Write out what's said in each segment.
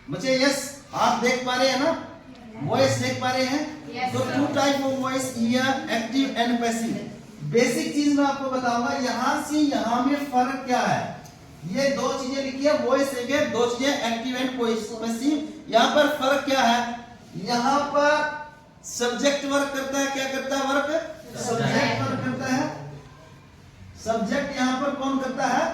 बच्चे यस आप देख पा रहे हैं ना, वॉइस देख पा रहे हैं। तो two type of voice here, active and passive. Basic चीज मैं आपको बताऊंगा, यहां से यहां में फर्क क्या है। ये दो चीजें लिखी है, वॉइस एक है, दो चीजें एक्टिव एंड पैसिव। यहां पर फर्क क्या है, यहां पर सब्जेक्ट वर्क करता है, क्या करता है वर्क, सब्जेक्ट वर्क करता है। सब्जेक्ट यहां पर कौन करता है,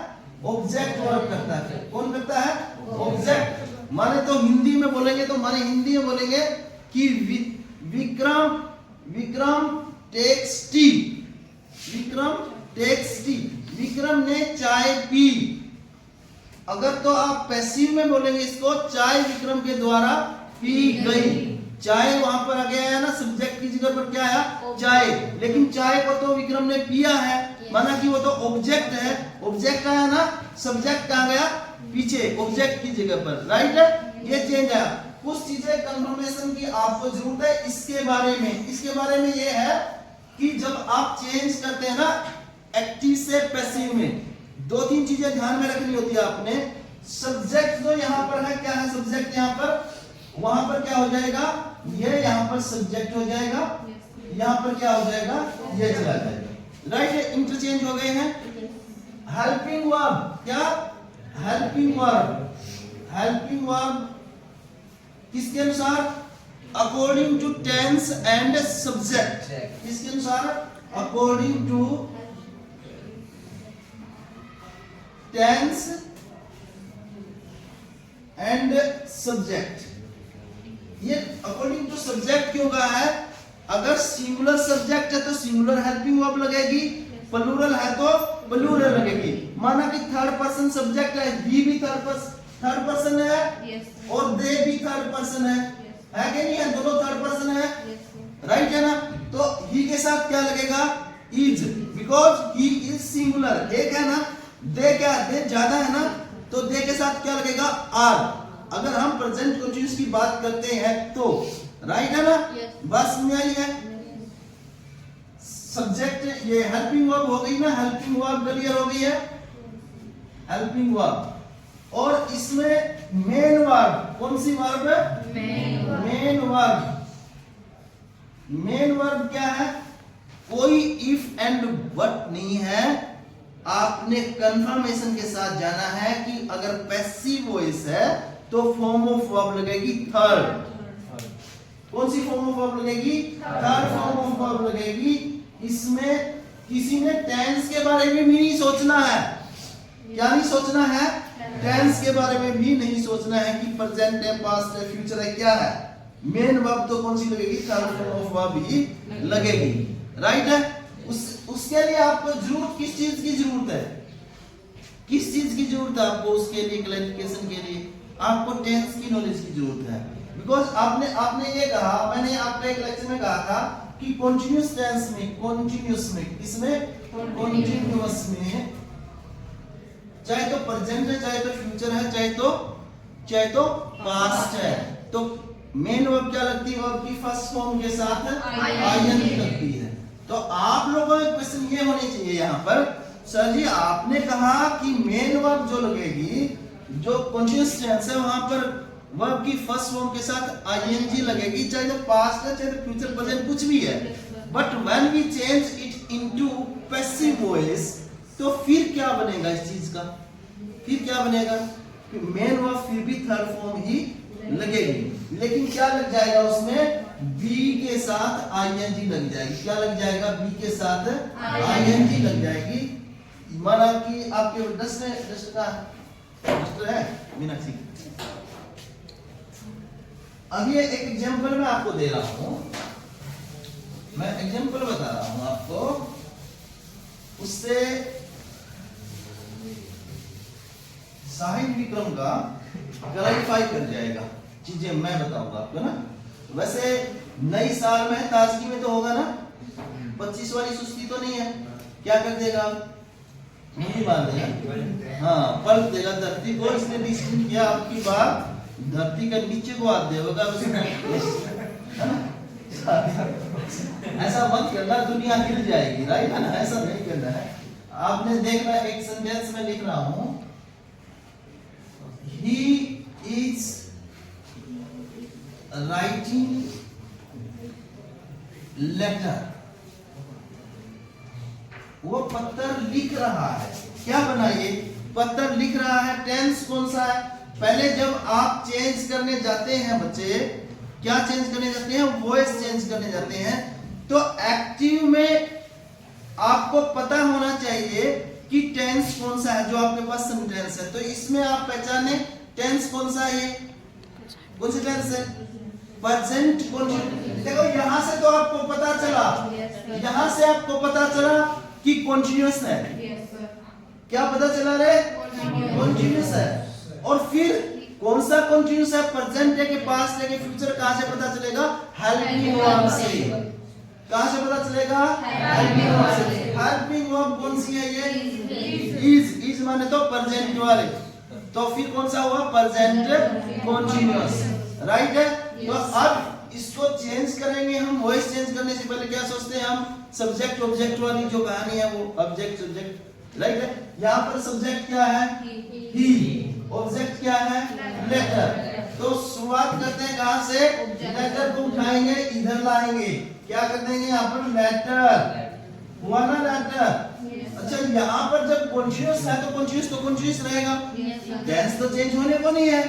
ऑब्जेक्ट वर्क करता है। कौन करता है, ऑब्जेक्ट। माने तो हिंदी में बोलेंगे तो माने हिंदी में बोलेंगे कि Vikram takes tea, Vikram takes tea, Vikram ने चाय पी। अगर तो आप पैसिव में बोलेंगे इसको, चाय विक्रम के द्वारा पी गई। चाय वहां पर आ गया है ना, सब्जेक्ट की जगह पर क्या आया, चाय। लेकिन चाय को तो विक्रम ने पिया है, माना कि वो तो ऑब्जेक्ट है। ऑब्जेक्ट आया ना, सब्जेक्ट कहां गया, पीछे ऑब्जेक्ट की जगह पर, राइट है। ये चेंज आया। कुछ चीजें कंफर्मेशन की आपको जरूरत है इसके बारे में। इसके बारे में ये है कि जब आप चेंज करते हैं ना एक्टिव से पैसिव में, दो तीन चीजें ध्यान में रखनी होती है आपने। सब्जेक्ट जो यहाँ पर है, क्या है सब्जेक्ट यहाँ पर, वहां पर क्या हो जाएगा, ये यहाँ पर सब्जेक्ट हो जाएगा, यहाँ पर क्या हो जाएगा, ये चला जाएगा, राइट है। इंटरचेंज हो गए हैं। हेल्पिंग वर्ब, क्या हेल्पिंग वर्ब, हेल्पिंग वर्ब किसके अनुसार, according to tense and subject. किसके अनुसार, according to tense and subject. ये अकॉर्डिंग टू सब्जेक्ट क्यों कहा है, अगर सिंगुलर सब्जेक्ट है तो सिंगुलर हेल्पिंग वर्ब लगेगी, प्लूरल है तो प्लूरल लगेगी। माना कि थर्ड पर्सन सब्जेक्ट है, ही भी थर्ड पर्सन है और दे भी थर्ड पर्सन है कि नहीं है, दोनों थर्ड पर्सन है, राइट है ना। तो ही के साथ क्या लगेगा, is, because he is singular. एक है ना, दे क्या, दे ज्यादा है ना, तो दे के साथ क्या लगेगा, आर। अगर हम प्रेजेंट कंटीन्यूअस की बात करते हैं तो, राइट है ना, बस में आई है। सब्जेक्ट ये हेल्पिंग वर्ब हो गई ना, हेल्पिंग वर्ब क्लियर हो गई है, हेल्पिंग वर्ब। और इसमें मेन वर्ब, कौन सी वर्ब है, मेन वर्ब। मेन वर्ब क्या है, कोई इफ एंड बट नहीं है। आपने कंफर्मेशन के साथ जाना है कि अगर पैसिव वॉइस है तो फॉर्म ऑफ वर्ब लगेगी थर्ड। कौन सी फॉर्म ऑफ वर्ब लगेगी, थर्ड फॉर्म ऑफ वर्ब लगेगी। इसमें किसी ने टेंस के बारे में भी नहीं सोचना है, क्या नहीं सोचना है, टेंस के बारे में भी नहीं सोचना है कि प्रेजेंट है, पास्ट है, फ्यूचर है, क्या है। मेन वर्ब तो कौन सी लगेगी, थर्ड फॉर्म ऑफ वर्ब ही लगेगी, राइट है। उसके लिए आपको जरूरत किस चीज की जरूरत है, किस चीज की जरूरत है आपको, उसके लिए क्लैरिफिकेशन के लिए आपको टेंस की नॉलेज की जरूरत है। बिकॉज आपने ये कहा, मैंने आपको एक लेक्चर में कहा था कि कॉन्टिन्यूअस टेंस में, कॉन्टिन्यूअस में, इसमें कॉन्टिन्यूअस में चाहे तो प्रेजेंट है, चाहे तो फ्यूचर है, चाहे तो पास्ट है, तो मेन वर्ब क्या लगती है, वर्ब की फर्स्ट फॉर्म के साथ आईएनजी लगती है। तो आप लोगों को क्वेश्चन ये होने चाहिए यहाँ पर, सर जी आपने कहा कि मेन वर्ब जो लगेगी, जो कॉन्टिन्यूअस टेंस है वहां पर वर्ब की फर्स्ट फॉर्म के साथ आईएनजी लगेगी, चाहे तो पास्ट है, चाहे तो फ्यूचर, प्रेजेंट, कुछ भी है। But when we change it into passive voice, तो फिर क्या बनेगा इस चीज का, फिर क्या बनेगा, मेन वर्ब फिर भी थर्ड फॉर्म ही लगेगी, लेकिन क्या लग जाएगा उसमें, बी के साथ आईएनजी लग जाएगी। क्या लग जाएगा, बी के साथ आईएनजी लग जाएगी। माना कि आपके डस्टर है मीनाक्षी। अभी एक एग्जांपल मैं आपको दे रहा हूं, मैं एग्जांपल बता रहा हूं आपको, उससे साहिल विक्रम का क्लैरिफाई कर जाएगा चीजें, मैं बताऊंगा आपको ना। वैसे नई साल में ताजगी में तो होगा ना, 25 वाली सुस्ती तो नहीं है, क्या कर देगा, नहीं बांध देगा, हाँ पलट देगा धरती को। इसने डिसीजन किया आपकी बात धरती का नीचे को हाथ देगा, ऐसा मत करना, दुनिया हिल जाएगी, राइट है ना, ऐसा नहीं करना है। आपने देखना, एक सेंटेंस में लिख रहा हूं, he is राइटिंग लेटर, वो पत्र लिख रहा है। क्या बनाइए, पत्र लिख रहा है। टेंस कौन सा है? पहले जब आप चेंज करने जाते हैं बच्चे, क्या चेंज करने जाते हैं? वॉइस चेंज करने जाते हैं। तो एक्टिव में आपको पता होना चाहिए कि टेंस कौन सा है जो आपके पास सेंटेंस है। तो इसमें आप पहचाने टेंस कौन सा है, ये कौन सा टेंस है? Present continuous. देखो यहां से तो आपको पता चला, यहां से आपको पता चला कि कंटिन्यूअस है। क्या पता चला रे? कंटिन्यूअस है। और फिर कौन सा कंटिन्यूअस है? प्रेजेंट है कि पास्ट है कि फ्यूचर? कहां से पता चलेगा? हेल्पिंग वर्ब से। कहां से पता चलेगा? हेल्पिंग वर्ब से। हेल्पिंग वर्ब कौन सी है? ये इज माने तो प्रेजेंट वाले। तो फिर कौन सा हुआ? प्रेजेंट कंटिन्यूअस, राइट है। तो अब इसको चेंज करेंगे हम। वॉइस चेंज करने से पहले क्या सोचते हैं हम? सब्जेक्ट ऑब्जेक्ट वाली जो कहानी है वो ऑब्जेक्ट सब्जेक्ट, राइट है। यहाँ पर सब्जेक्ट क्या है? ही। ऑब्जेक्ट क्या है? लेटर। तो शुरुआत करते हैं कहां से? लेटर को उठाएंगे, इधर लाएंगे, क्या कर देंगे यहाँ पर? लेटर। हुआ ना लेटर? अच्छा, यहाँ पर जब कॉन्शियस है तो कॉन्शियस रहेगा, टेंस तो चेंज होने को नहीं है।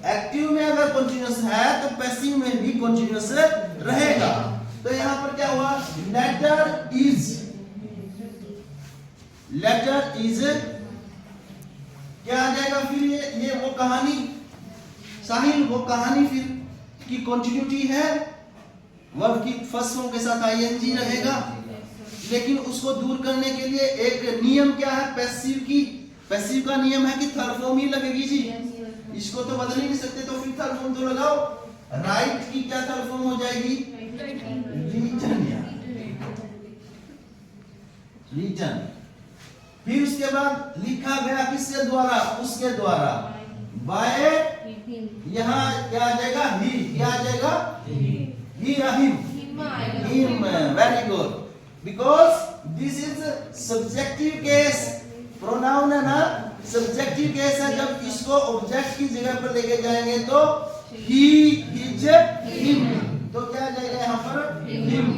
एक्टिव में अगर कॉन्टिन्यूअस है तो पैसिव में भी कॉन्टिन्यूअस रहेगा। तो यहां पर क्या हुआ? लेटर इज क्या आ जाएगा फिर? ये वो कहानी साहिल, वो कहानी फिर की कंटिन्यूटी है। वर्ब की फर्स्ट फॉर्म के साथ आईएनजी रहेगा, लेकिन उसको दूर करने के लिए एक नियम क्या है? पैसिव का नियम है कि थर्ड फॉर्म ही लगेगी जी। इसको तो बदल ही नहीं सकते, तो फिर थर्ड फॉर्म तो लगाओ। राइट की क्या थर्ड फॉर्म हो जाएगी? रिटन। फिर उसके बाद लिखा गया किसके द्वारा? उसके द्वारा। बाय, यहाँ क्या आ जाएगा? ही। क्या आ जाएगा? ही या him? Him. Very good. Because this is subjective case. Pronoun है ना, सब्जेक्टिव केस है। जब इसको ऑब्जेक्ट की जगह पर लेके जाएंगे तो ही, हिज, हिम, तो क्या आ जाएगा यहाँ पर? हिम।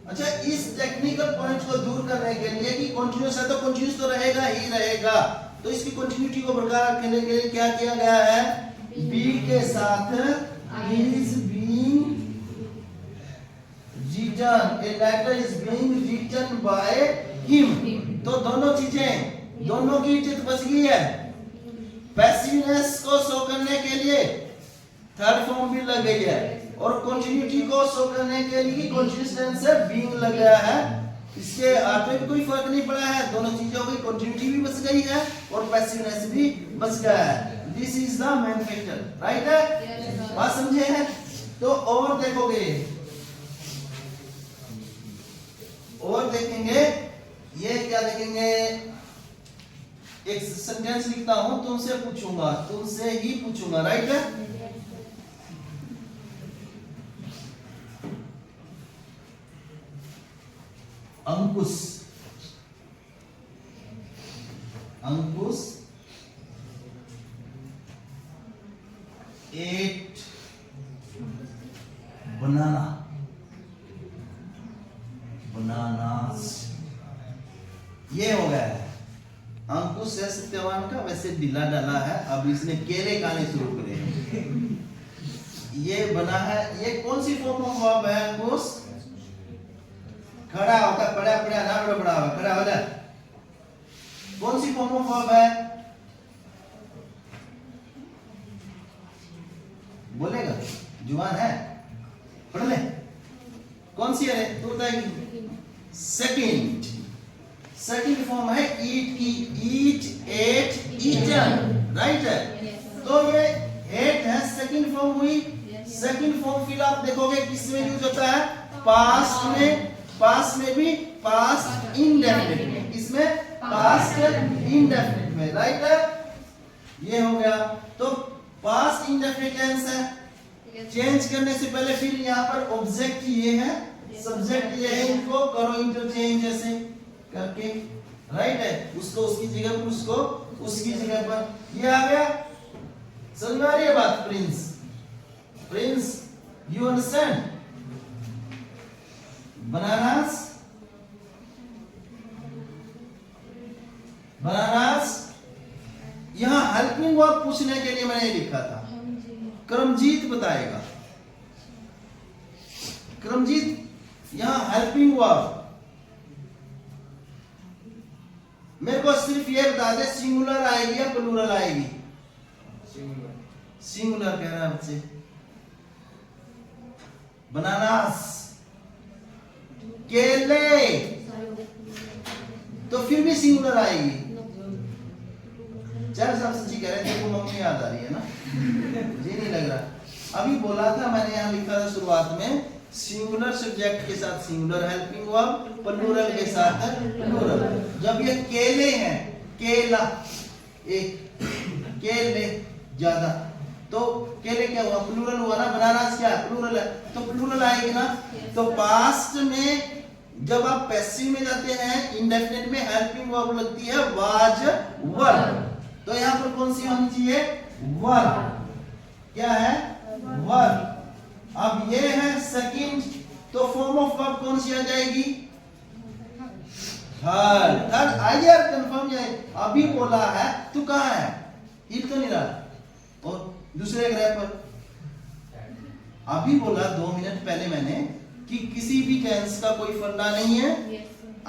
अच्छा, इस टेक्निकल पॉइंट को दूर करने के लिए कि कंटिन्यूअस है तो कंटिन्यूअस तो रहेगा ही रहेगा, तो इसकी कंटिन्यूटी को बरकरार रखने के लिए क्या किया गया है? बी के साथ is being written, a letter is being written by him. तो दोनों चीजें, दोनों की इज्जत बच गई है। पैसिवनेस को शो करने के लिए थर्ड फॉर्म भी लग गई है, और कंटिन्यूटी को शो करने के लिए कंटिन्यूअस टेंस से बीइंग लग गया है। इसके अर्थ में कोई फर्क नहीं पड़ा है, दोनों चीजों की कंटिन्यूटी भी बच गई है और पैसिवनेस भी बच गया है। This is the main factor, right है? बात समझे हैं? तो और देखोगे, और देखेंगे, ये क्या देखेंगे? एक सेंटेंस लिखता हूं, तुमसे पूछूंगा, तुमसे ही पूछूंगा, राइट है? अंकुश, अंकुश एट बनाना, बनानास। ये हो गया है अंकुश है सत्यवान का, वैसे ढीला डाला है। अब इसने केले खाने शुरू करे। ये बना है, ये कौन सी फॉर्म ऑफ वर्ब है? अंकुश खड़ा होता, पड़ा पड़ा ना, बड़ा बड़ा हुआ, खड़ा हो जा। कौन सी फॉर्म ऑफ वर्ब है? बोलेगा? जुबान है, पढ़ ले। कौन सी है? तो बताएगी। सेकंड, सेकंड फॉर्म है ईट की, ईट, एट, ईटन, राइट है? तो ये एट है, सेकंड फॉर्म हुई। सेकंड फॉर्म फिर आप देखोगे किसमें यूज होता है? पास्ट में, पास्ट में भी, पास्ट इंडेफिनिट में, इसमें पास्ट इंडेफिनिट में, राइट है? ये हो गया। तो पास्ट इंडेफिनिट टेंस है। चेंज करने से पहले फिर यहाँ पर ऑब्जेक्ट ये है, सब्जेक्ट ये है, इनको करो इंटरचेंज ऐसे करके, राइट है? उसको उसकी जगह पर, उसको उसकी जगह पर, ये आ गया। समझ में आ रही है बात Prince? Prince, you understand? Bananas, bananas. यहां हेल्पिंग वर्ब पूछने के लिए मैंने लिखा था। करमजीत बताएगा। करमजीत यहां हेल्पिंग वर्ब, मेरे को सिर्फ ये बता दे सिंगुलर आएगी या प्लूरल आएगी? सिंगुलर कह रहा है बच्चे। बनानास, केले, तो फिर भी सिंगुलर आएगी। चल सब सच्ची कह रहे थे, को मम्मी याद आ रही है ना? मुझे नहीं लग रहा। अभी बोला था मैंने, यहाँ लिखा था शुरुआत में, सिंगुलर सब्जेक्ट के साथ सिंगुलर हेल्पिंग वर्ब, प्लूरल के साथ प्लूरल। जब ये केले हैं, केला, एक, केले ज्यादा, तो केले क्या हुआ? प्लूरल हुआ ना। बनानास क्या प्लूरल है, तो प्लूरल आएगी ना। तो पास्ट में जब आप पैसिव में जाते हैं, इंडेफिनिट में हेल्पिंग वर्ब लगती है वाज वर्ब। तो यहाँ पर कौन सी होनी चाहिए? वर्ब। क्या है? वर्ब। अब ये है सेकंड, तो फॉर्म ऑफ वर्ब कौन सी आ जाएगी? हर। थर्ड आइए यार कंफर्म जाए। अभी बोला है, तू कहाँ है? हिल तो नहीं रहा। और दूसरे ग्रह पर अभी बोला 2 मिनट पहले मैंने कि किसी भी टेंस का कोई फंडा नहीं है।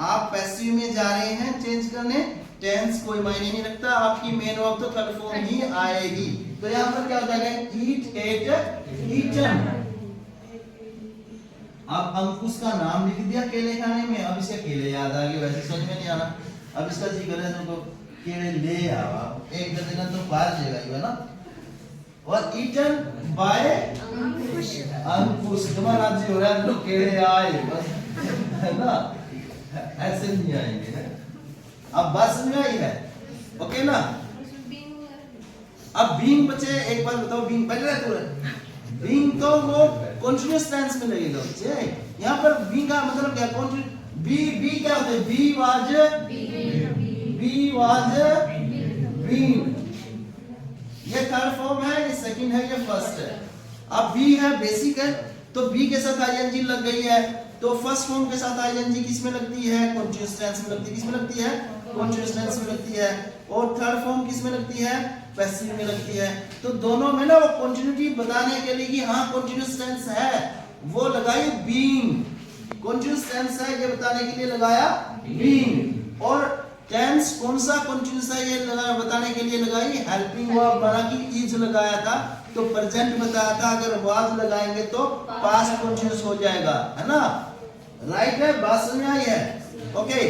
आप पैसिव में जा रहे हैं चेंज करने, टेंस कोई मायने नहीं रखता, आपकी मेन वर्ब तो थर्ड फॉर्म ही आएगी। तो यहाँ पर क्या हो जाएगा? ईट, एट, ईटन। अब अंकुश का नाम लिख दिया केले खाने में, अब इसके केले याद आ गए, वैसे समझ में नहीं आना। अब इसका जी करे तो केले ले आवा, एक दिन तो पार जाएगा ना। और ईटन बाय अंकुश। तुम्हारा जी हो रहा है तो केले आए बस, है ना? ऐसे नहीं आएंगे ना। अब बात समझ में आई है? ओके ना? अब बीइंग बचे, एक बार बताओ बीइंग पहले रहे तुरंत। बीइंग तो वो कंटीन्यूअस टेंस में लगेगा बच्चे। यहाँ पर बीइंग का मतलब क्या? बी क्या होता है? B was being. ये थर्ड फॉर्म है, ये सेकंड है, ये फर्स्ट है। अब बी है बेसिक है, तो बी के साथ आईएनजी लग गई है। तो फर्स्ट फॉर्म के साथ आईएनजी किस में लगती है? कंटीन्यूअस टेंस में लगती है। किस में लगती है? कंटीन्यूअस टेंस में लगती है। और थर्ड फॉर्म किस में लगती है? पैसिव में लगती है। तो दोनों में ना वो कंटिन्यूटी बताने के लिए कि हाँ कंटीन्यूअस टेंस है, वो लगाई बीइंग। कंटीन्यूअस टेंस है ये बताने के लिए लगाया बीइंग। और टेंस कौन सा कंटीन्यूअस है ये बताने के लिए लगाई हेल्पिंग वर्ब। बना कि इज लगाया था तो प्रेजेंट बताया था, अगर वाज लगाएंगे तो पास्ट कंटीन्यूअस हो जाएगा, है ना? राइट है? बात समझ में आई है? ओके।